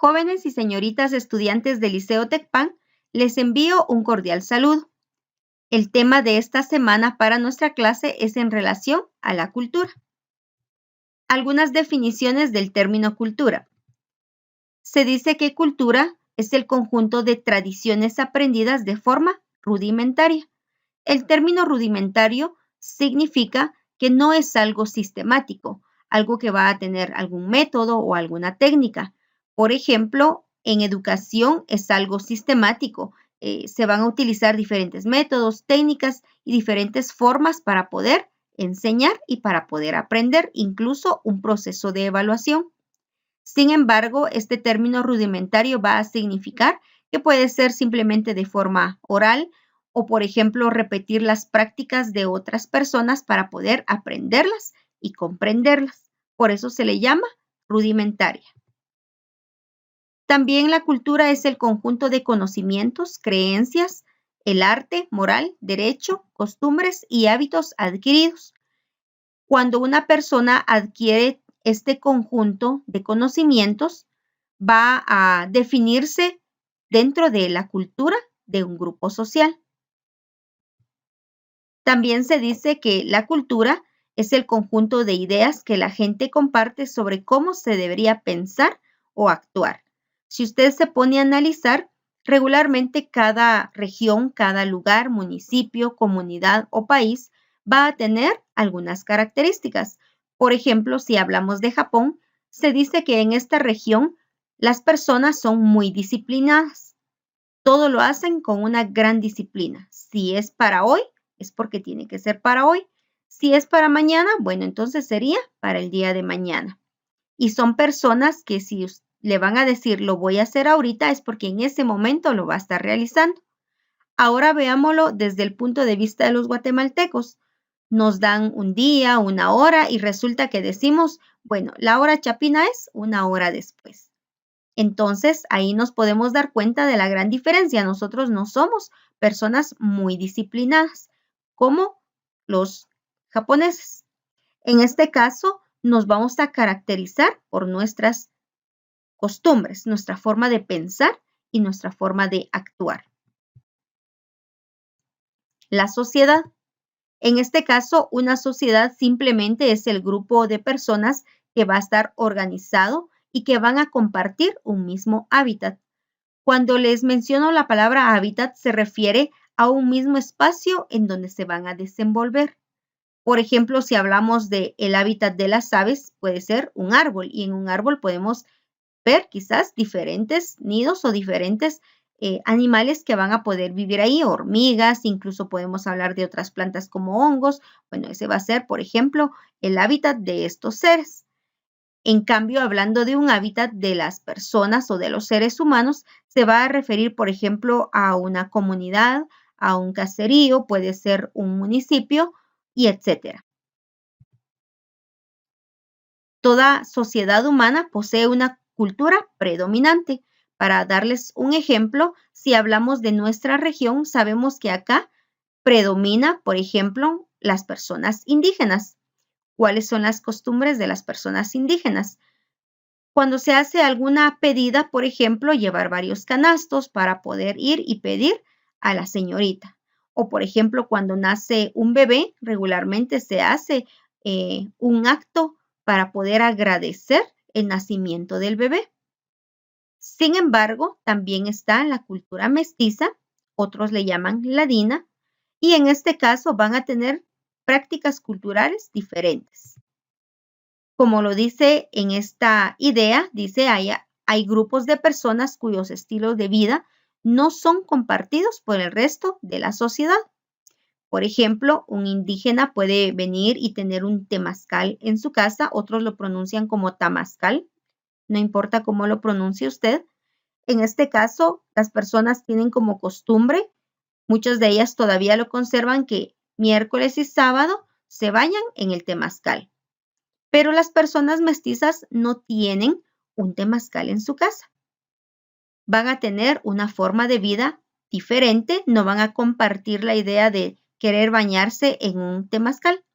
Jóvenes y señoritas estudiantes del Liceo Tecpan, les envío un cordial saludo. El tema de esta semana para nuestra clase es en relación a la cultura. Algunas definiciones del término cultura. Se dice que cultura es el conjunto de tradiciones aprendidas de forma rudimentaria. El término rudimentario significa que no es algo sistemático, algo que va a tener algún método o alguna técnica. Por ejemplo, en educación es algo sistemático. Se van a utilizar diferentes métodos, técnicas y diferentes formas para poder enseñar y para poder aprender, incluso un proceso de evaluación. Sin embargo, este término rudimentario va a significar que puede ser simplemente de forma oral o, por ejemplo, repetir las prácticas de otras personas para poder aprenderlas y comprenderlas. Por eso se le llama rudimentaria. También la cultura es el conjunto de conocimientos, creencias, el arte, moral, derecho, costumbres y hábitos adquiridos. Cuando una persona adquiere este conjunto de conocimientos, va a definirse dentro de la cultura de un grupo social. También se dice que la cultura es el conjunto de ideas que la gente comparte sobre cómo se debería pensar o actuar. Si usted se pone a analizar, regularmente cada región, cada lugar, municipio, comunidad o país va a tener algunas características. Por ejemplo, si hablamos de Japón, se dice que en esta región las personas son muy disciplinadas. Todo lo hacen con una gran disciplina. Si es para hoy, es porque tiene que ser para hoy. Si es para mañana, bueno, entonces sería para el día de mañana. Y son personas que si le van a decir lo voy a hacer ahorita, es porque en ese momento lo va a estar realizando. Ahora veámoslo desde el punto de vista de los guatemaltecos. Nos dan un día, una hora y resulta que decimos, bueno, la hora chapina es una hora después. Entonces, ahí nos podemos dar cuenta de la gran diferencia. Nosotros no somos personas muy disciplinadas como los japoneses. En este caso, nos vamos a caracterizar por nuestras costumbres, nuestra forma de pensar y nuestra forma de actuar. La sociedad. En este caso, una sociedad simplemente es el grupo de personas que va a estar organizado y que van a compartir un mismo hábitat. Cuando les menciono la palabra hábitat, se refiere a un mismo espacio en donde se van a desenvolver. Por ejemplo, si hablamos del hábitat de las aves, puede ser un árbol y en un árbol podemos ver quizás diferentes nidos o diferentes animales que van a poder vivir ahí, hormigas, incluso podemos hablar de otras plantas como hongos. Bueno, ese va a ser, por ejemplo, el hábitat de estos seres. En cambio, hablando de un hábitat de las personas o de los seres humanos, se va a referir, por ejemplo, a una comunidad, a un caserío, puede ser un municipio y etcétera. Toda sociedad humana posee una cultura predominante. Para darles un ejemplo, si hablamos de nuestra región, sabemos que acá predomina, por ejemplo, las personas indígenas. ¿Cuáles son las costumbres de las personas indígenas? Cuando se hace alguna pedida, por ejemplo, llevar varios canastos para poder ir y pedir a la señorita. O, por ejemplo, cuando nace un bebé, regularmente se hace un acto para poder agradecer el nacimiento del bebé. Sin embargo, también está la cultura mestiza, otros le llaman ladina, y en este caso van a tener prácticas culturales diferentes. Como lo dice en esta idea, dice hay grupos de personas cuyos estilos de vida no son compartidos por el resto de la sociedad. Por ejemplo, un indígena puede venir y tener un temazcal en su casa, otros lo pronuncian como tamazcal, no importa cómo lo pronuncie usted. En este caso, las personas tienen como costumbre, muchas de ellas todavía lo conservan, que miércoles y sábado se bañan en el temazcal. Pero las personas mestizas no tienen un temazcal en su casa. Van a tener una forma de vida diferente, no van a compartir la idea de querer bañarse en un temazcal.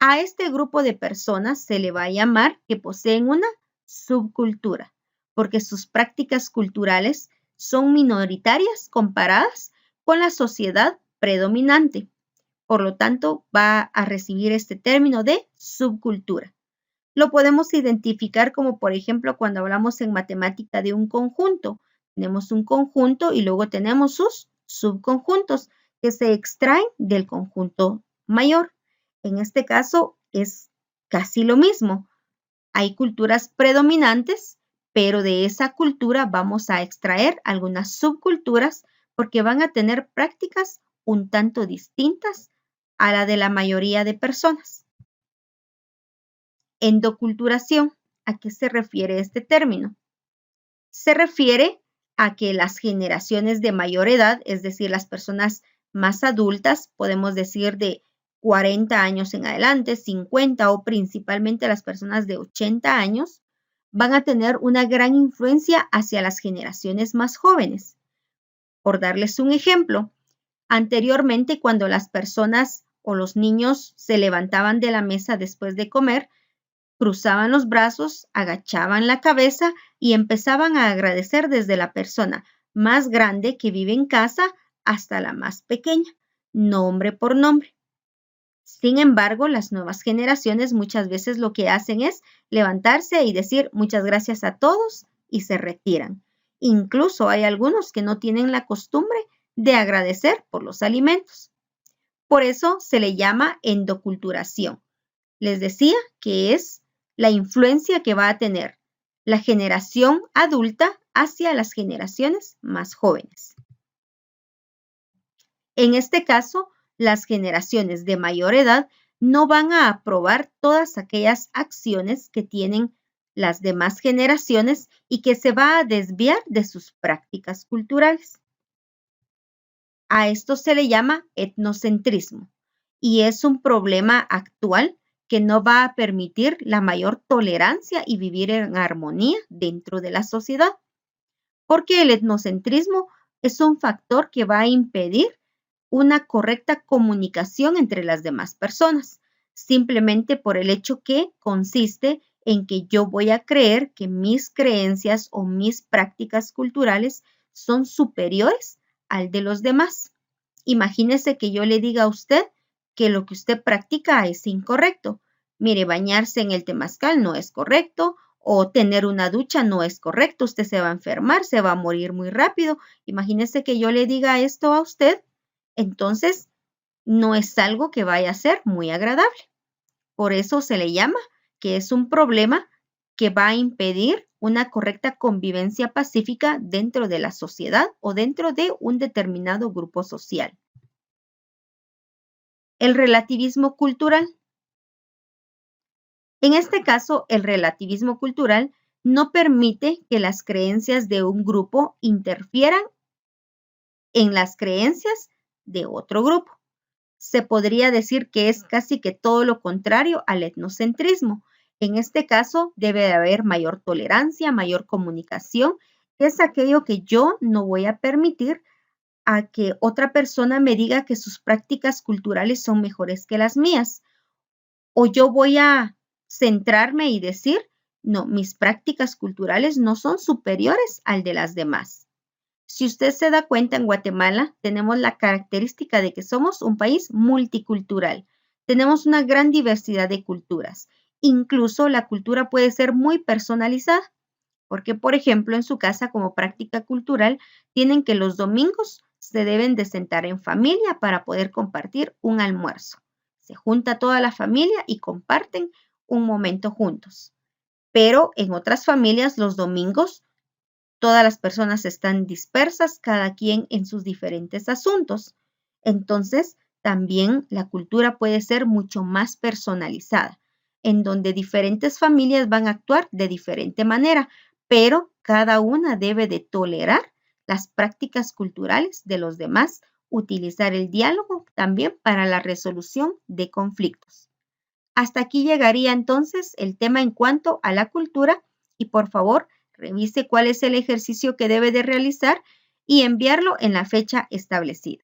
A este grupo de personas se le va a llamar que poseen una subcultura. porque sus prácticas culturales son minoritarias comparadas con la sociedad predominante. Por lo tanto, va a recibir este término de subcultura. Lo podemos identificar como, por ejemplo, cuando hablamos en matemática de un conjunto. Tenemos un conjunto y luego tenemos sus subconjuntos que se extraen del conjunto mayor. En este caso es casi lo mismo. Hay culturas predominantes, pero de esa cultura vamos a extraer algunas subculturas porque van a tener prácticas un tanto distintas a la de la mayoría de personas. Endoculturación. ¿A qué se refiere este término? Se refiere a que las generaciones de mayor edad, es decir, las personas más adultas, podemos decir de 40 años en adelante, 50 o principalmente las personas de 80 años, van a tener una gran influencia hacia las generaciones más jóvenes. Por darles un ejemplo, anteriormente cuando las personas o los niños se levantaban de la mesa después de comer, cruzaban los brazos, agachaban la cabeza y empezaban a agradecer desde la persona más grande que vive en casa hasta la más pequeña, nombre por nombre. Sin embargo, las nuevas generaciones muchas veces lo que hacen es levantarse y decir muchas gracias a todos y se retiran. Incluso hay algunos que no tienen la costumbre de agradecer por los alimentos. Por eso se le llama endoculturación. Les decía que es la influencia que va a tener la generación adulta hacia las generaciones más jóvenes. En este caso, las generaciones de mayor edad no van a aprobar todas aquellas acciones que tienen las demás generaciones y que se va a desviar de sus prácticas culturales. A esto se le llama etnocentrismo y es un problema actual que no va a permitir la mayor tolerancia y vivir en armonía dentro de la sociedad, porque el etnocentrismo es un factor que va a impedir una correcta comunicación entre las demás personas, simplemente por el hecho que consiste en que yo voy a creer que mis creencias o mis prácticas culturales son superiores al de los demás. Imagínese que yo le diga a usted que lo que usted practica es incorrecto. Mire, bañarse en el temazcal no es correcto o tener una ducha no es correcto. Usted se va a enfermar, se va a morir muy rápido. Imagínese que yo le diga esto a usted. Entonces, no es algo que vaya a ser muy agradable. Por eso se le llama que es un problema que va a impedir una correcta convivencia pacífica dentro de la sociedad o dentro de un determinado grupo social. El relativismo cultural. En este caso, el relativismo cultural no permite que las creencias de un grupo interfieran en las creencias de otro grupo. Se podría decir que es casi que todo lo contrario al etnocentrismo. En este caso, debe de haber mayor tolerancia, mayor comunicación. Es aquello que yo no voy a permitir a que otra persona me diga que sus prácticas culturales son mejores que las mías. O yo voy a centrarme y decir, no, mis prácticas culturales no son superiores al de las demás. Si usted se da cuenta, en Guatemala tenemos la característica de que somos un país multicultural. Tenemos una gran diversidad de culturas. Incluso la cultura puede ser muy personalizada, porque, por ejemplo, en su casa como práctica cultural tienen que los domingos se deben de sentar en familia para poder compartir un almuerzo. Se junta toda la familia y comparten un momento juntos. Pero en otras familias los domingos todas las personas están dispersas, cada quien en sus diferentes asuntos. Entonces, también la cultura puede ser mucho más personalizada, en donde diferentes familias van a actuar de diferente manera, pero cada una debe de tolerar las prácticas culturales de los demás, utilizar el diálogo también para la resolución de conflictos. Hasta aquí llegaría entonces el tema en cuanto a la cultura y por favor, revise cuál es el ejercicio que debe de realizar y enviarlo en la fecha establecida.